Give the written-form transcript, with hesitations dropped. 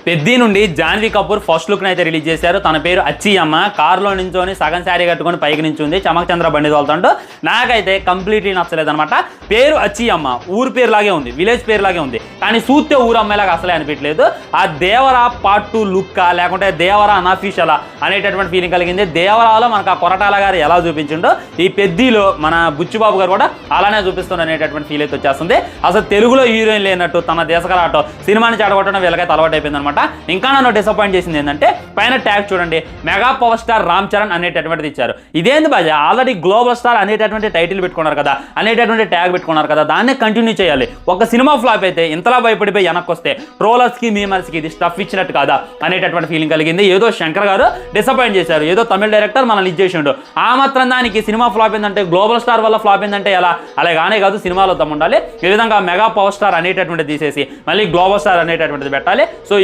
పెద్ది నుండి Janhvi Kapoor first look అయితే release చేశారు. తన పేరు అచ్చి అమ్మ. కారులో నించొని సగం శారీ కట్టుకొని పైకి నించుంది, చమక్ చంద్ర బండి తోలుతుంటూ. నాకైతే కంప్లీట్లీ నచ్చలేదు అనమాట. పేరు అచ్చి అమ్మ, ఊరు పేరు లాగే ఉంది, విలేజ్ పేరు లాగే ఉంది, కానీ చూస్తే ఊరు అమ్మాయిలాగా అసలే అనిపించలేదు. ఆ దేవరా పార్ట్ 2 లుక్కా లేకుంటే దేవరా అన్అఫీషియలా అనేటటువంటి ఫీలింగ్ కలిగింది. దేవరాలో మనకు ఆ కొరటాల గారు ఎలా చూపించిండో ఈ పెద్దిలో మన బుచ్చిబాబు గారు కూడా అలానే చూపిస్తున్నారు అనేటటువంటి ఫీల్ అయితే వచ్చేస్తుంది. అసలు తెలుగులో హీరోయిన్ లేనట్టు తన దేశకరాటో సినిమాని చెడగొట్టడం వీళ్ళకైతే అలవాటు అయిపోయింది అనమాట. ఇంకా నన్ను డిసప్పాయింట్ చేసింది ఏంటంటే పైన ట్యాగ్ చూడండి, mega power star Ram Charan అనేటటువంటిది ఇచ్చారు. ఇదేంది బాజా, ఆల్రెడీ గ్లోబల్ స్టార్ అనేటటువంటి టైటిల్ పెట్టుకున్నారు కదా, అనేటటువంటి ట్యాగ్ పెట్టుకున్నారు కదా, దాన్నే కంటిన్యూ చేయాలి. ఒక సినిమా ఫ్లాప్ అయితే ఇంతలా భయపడిపోయి వెనక్కి వస్తే ట్రోలర్స్కి మీమర్స్కి ఇది స్టఫ్ ఇచ్చినట్టు కాదా అనేటటువంటి ఫీలింగ్ కలిగింది. ఏదో శంకర్ గారు డిసప్పాయింట్ చేశారు, ఏదో తమిళ డైరెక్టర్ మనల్ని ఇచ్చేసిండు. ఆ మాత్రం దానికి సినిమా ఫ్లాప్ ఏంటంటే గ్లోబల్ స్టార్ వల్ల ఫ్లాప్ ఏంటంటే ఎలా, అలాగానే కాదు, సినిమాలో దమ్ము ఉండాలి. ఈ విధంగా మెగా పవర్ స్టార్ అనేటటువంటిది తీసేసి మళ్ళీ గ్లోబల్ స్టార్ అనేటటువంటిది పెట్టాలి. సో